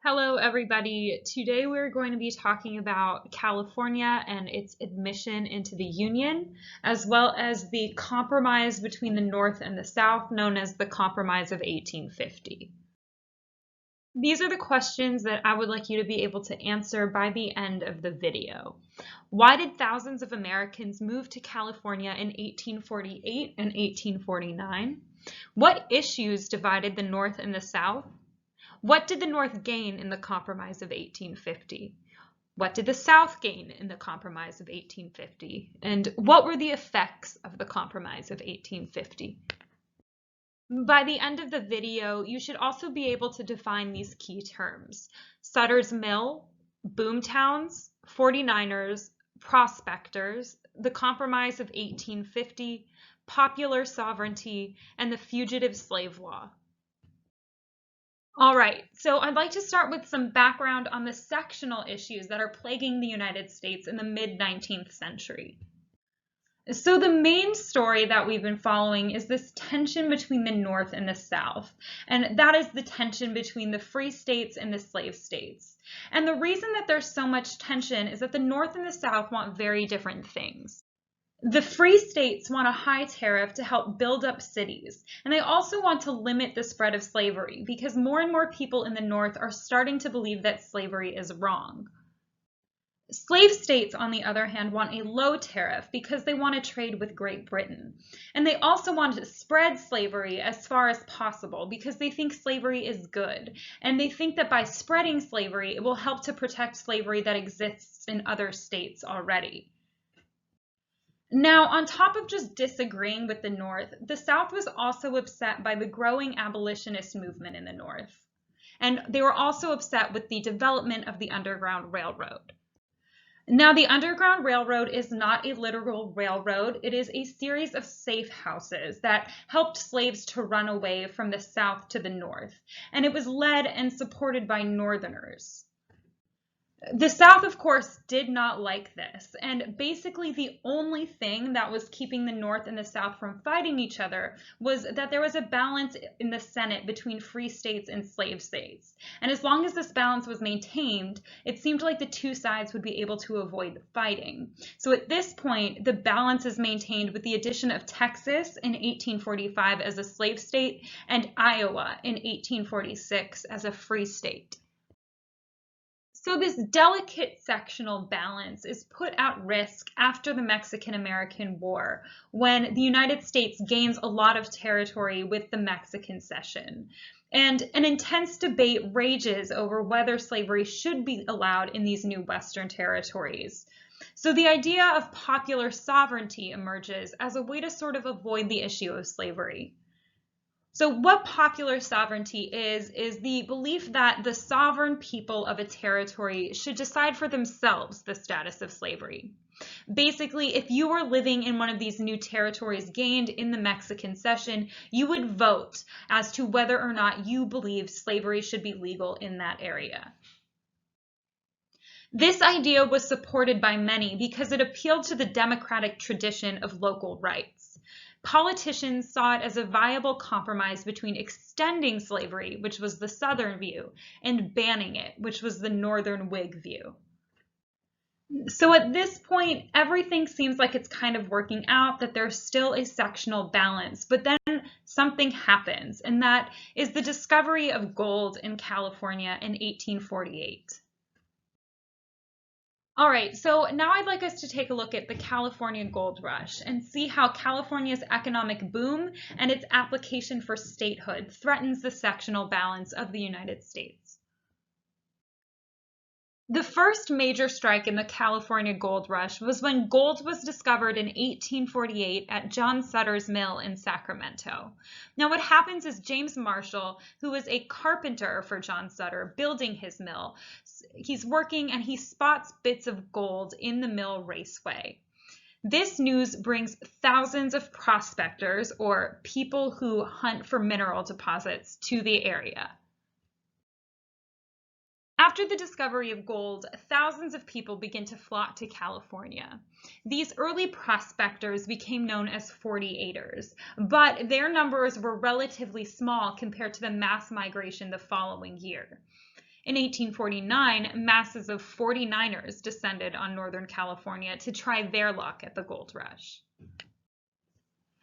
Hello, everybody. Today we're going to be talking about California and its admission into the Union, as well as the compromise between the North and the South, known as the Compromise of 1850. These are the questions that I would like you to be able to answer by the end of the video. Why did thousands of Americans move to California in 1848 and 1849? What issues divided the North and the South? What did the North gain in the Compromise of 1850? What did the South gain in the Compromise of 1850? And what were the effects of the Compromise of 1850? By the end of the video, you should also be able to define these key terms: Sutter's Mill, boomtowns, 49ers, prospectors, the Compromise of 1850, popular sovereignty, and the Fugitive Slave Law. All right, so I'd like to start with some background on the sectional issues that are plaguing the United States in the mid-19th century. So the main story that we've been following is this tension between the North and the South, and that is the tension between the free states and the slave states. And the reason that there's so much tension is that the North and the South want very different things. The free states want a high tariff to help build up cities, and they also want to limit the spread of slavery because more and more people in the North are starting to believe that slavery is wrong. Slave states, on the other hand, want a low tariff because they want to trade with Great Britain. And they also want to spread slavery as far as possible because they think slavery is good. And they think that by spreading slavery, it will help to protect slavery that exists in other states already. Now, on top of just disagreeing with the North, the South was also upset by the growing abolitionist movement in the North. And they were also upset with the development of the Underground Railroad. Now, the Underground Railroad is not a literal railroad. It is a series of safe houses that helped slaves to run away from the South to the North. And it was led and supported by Northerners. The South, of course, did not like this, and basically the only thing that was keeping the North and the South from fighting each other was that there was a balance in the Senate between free states and slave states. And as long as this balance was maintained, it seemed like the two sides would be able to avoid fighting. So at this point, the balance is maintained with the addition of Texas in 1845 as a slave state and Iowa in 1846 as a free state. So this delicate sectional balance is put at risk after the Mexican-American War, when the United States gains a lot of territory with the Mexican cession. And an intense debate rages over whether slavery should be allowed in these new Western territories. So the idea of popular sovereignty emerges as a way to sort of avoid the issue of slavery. So what popular sovereignty is the belief that the sovereign people of a territory should decide for themselves the status of slavery. Basically, if you were living in one of these new territories gained in the Mexican cession, you would vote as to whether or not you believe slavery should be legal in that area. This idea was supported by many because it appealed to the democratic tradition of local rights. Politicians saw it as a viable compromise between extending slavery, which was the Southern view, and banning it, which was the Northern Whig view. So at this point, everything seems like it's kind of working out, that there's still a sectional balance, but then something happens, and that is the discovery of gold in California in 1848. All right, so now I'd like us to take a look at the California Gold Rush and see how California's economic boom and its application for statehood threatens the sectional balance of the United States. The first major strike in the California Gold Rush was when gold was discovered in 1848 at John Sutter's Mill in Sacramento. Now what happens is James Marshall, who was a carpenter for John Sutter building his mill, he's working and he spots bits of gold in the mill raceway. This news brings thousands of prospectors, or people who hunt for mineral deposits, to the area. After the discovery of gold, thousands of people begin to flock to California. These early prospectors became known as 48ers, but their numbers were relatively small compared to the mass migration the following year. In 1849, masses of 49ers descended on Northern California to try their luck at the gold rush.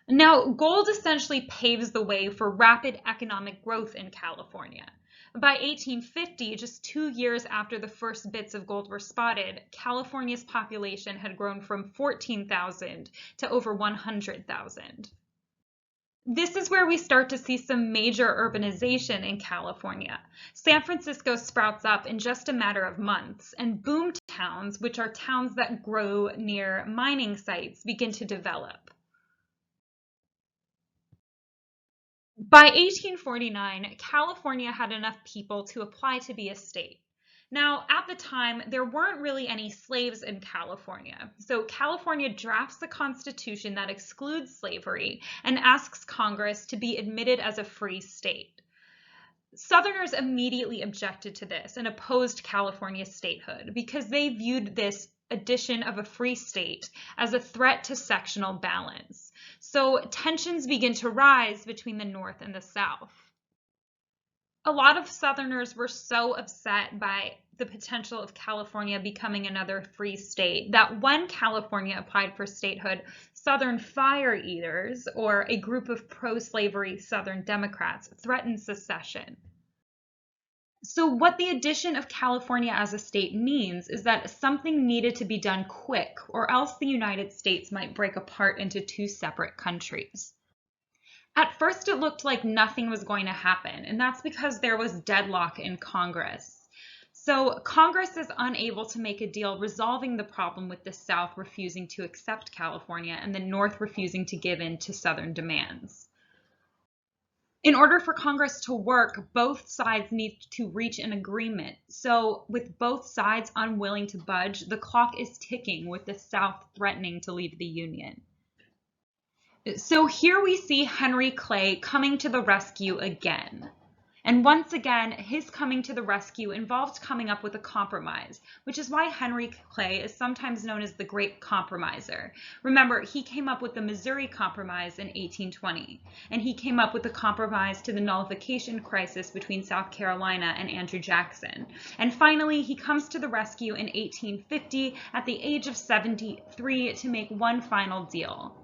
Now, gold essentially paves the way for rapid economic growth in California. By 1850, just 2 years after the first bits of gold were spotted, California's population had grown from 14,000 to over 100,000. This is where we start to see some major urbanization in California. San Francisco sprouts up in just a matter of months, and boom towns, which are towns that grow near mining sites, begin to develop. By 1849, California had enough people to apply to be a state. Now, at the time, there weren't really any slaves in California. So California drafts a constitution that excludes slavery and asks Congress to be admitted as a free state. Southerners immediately objected to this and opposed California's statehood because they viewed this addition of a free state as a threat to sectional balance. So tensions begin to rise between the North and the South. A lot of Southerners were so upset by the potential of California becoming another free state that when California applied for statehood, Southern fire eaters, or a group of pro-slavery Southern Democrats, threatened secession. So what the addition of California as a state means is that something needed to be done quick, or else the United States might break apart into two separate countries. At first, it looked like nothing was going to happen, and that's because there was deadlock in Congress. So Congress is unable to make a deal resolving the problem with the South refusing to accept California and the North refusing to give in to Southern demands. In order for Congress to work, both sides need to reach an agreement. So with both sides unwilling to budge, the clock is ticking with the South threatening to leave the Union. So here we see Henry Clay coming to the rescue again. And once again, his coming to the rescue involved coming up with a compromise, which is why Henry Clay is sometimes known as the Great Compromiser. Remember, he came up with the Missouri Compromise in 1820, and he came up with the compromise to the nullification crisis between South Carolina and Andrew Jackson. And finally, he comes to the rescue in 1850 at the age of 73 to make one final deal.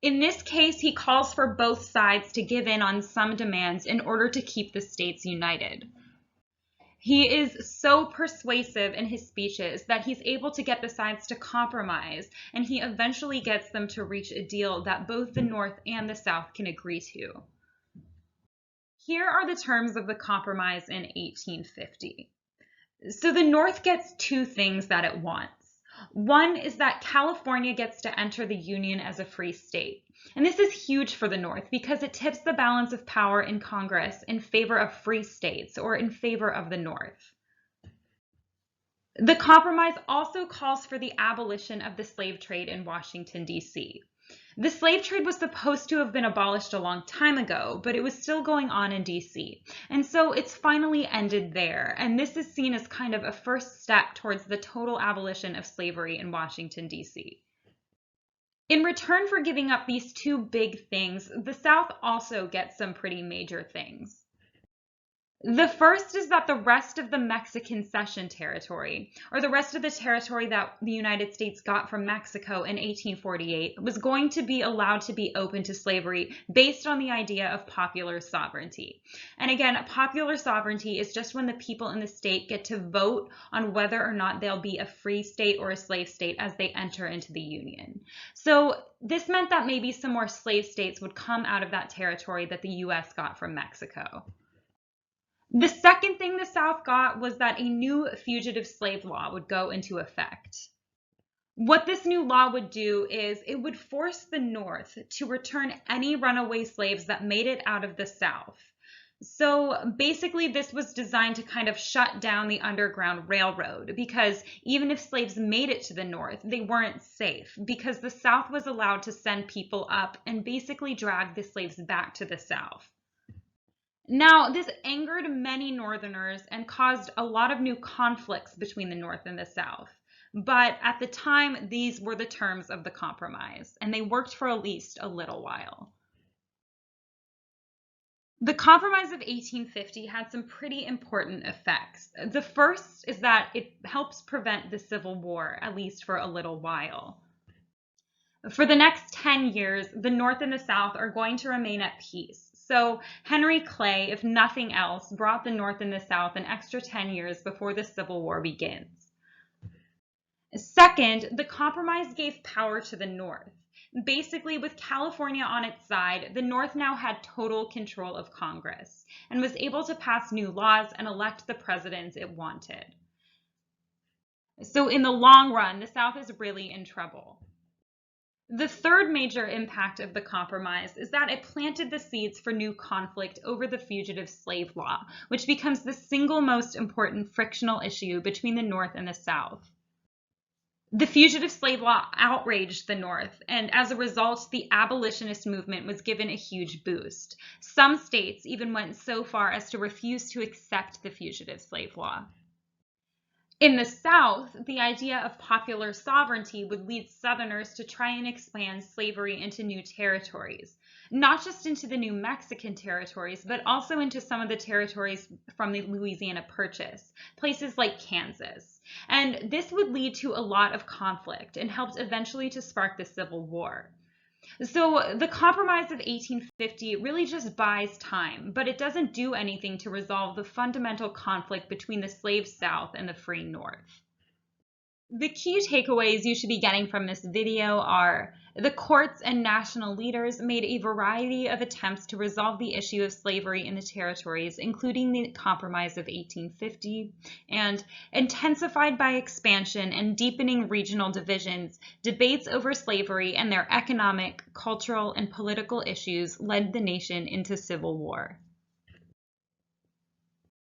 In this case, he calls for both sides to give in on some demands in order to keep the states united. He is so persuasive in his speeches that he's able to get the sides to compromise, and he eventually gets them to reach a deal that both the North and the South can agree to. Here are the terms of the compromise in 1850. So the North gets two things that it wants. One is that California gets to enter the Union as a free state. And this is huge for the North because it tips the balance of power in Congress in favor of free states or in favor of the North. The compromise also calls for the abolition of the slave trade in Washington, D.C. The slave trade was supposed to have been abolished a long time ago, but it was still going on in D.C. And so it's finally ended there. And this is seen as kind of a first step towards the total abolition of slavery in Washington, D.C. In return for giving up these two big things, the South also gets some pretty major things. The first is that the rest of the Mexican Cession territory, or the rest of the territory that the United States got from Mexico in 1848, was going to be allowed to be open to slavery based on the idea of popular sovereignty. And again, popular sovereignty is just when the people in the state get to vote on whether or not they'll be a free state or a slave state as they enter into the Union. So this meant that maybe some more slave states would come out of that territory that the U.S. got from Mexico. The second thing the South got was that a new fugitive slave law would go into effect. What this new law would do is it would force the North to return any runaway slaves that made it out of the South. So basically this was designed to kind of shut down the Underground Railroad because even if slaves made it to the North, they weren't safe because the South was allowed to send people up and basically drag the slaves back to the South. Now, this angered many Northerners and caused a lot of new conflicts between the North and the South. But at the time, these were the terms of the compromise, and they worked for at least a little while. The Compromise of 1850 had some pretty important effects. The first is that it helps prevent the Civil War, at least for a little while. For the next 10 years, the North and the South are going to remain at peace. So Henry Clay, if nothing else, brought the North and the South an extra 10 years before the Civil War begins. Second, the Compromise gave power to the North. Basically, with California on its side, the North now had total control of Congress and was able to pass new laws and elect the presidents it wanted. So in the long run, the South is really in trouble. The third major impact of the Compromise is that it planted the seeds for new conflict over the fugitive slave law, which becomes the single most important frictional issue between the North and the South. The fugitive slave law outraged the North, and as a result, the abolitionist movement was given a huge boost. Some states even went so far as to refuse to accept the fugitive slave law. In the South, the idea of popular sovereignty would lead Southerners to try and expand slavery into new territories, not just into the New Mexican territories, but also into some of the territories from the Louisiana Purchase, places like Kansas. And this would lead to a lot of conflict and helped eventually to spark the Civil War. So the Compromise of 1850 really just buys time, but it doesn't do anything to resolve the fundamental conflict between the slave South and the free North. The key takeaways you should be getting from this video are the courts and national leaders made a variety of attempts to resolve the issue of slavery in the territories, including the Compromise of 1850, and intensified by expansion and deepening regional divisions, debates over slavery and their economic, cultural, and political issues led the nation into civil war.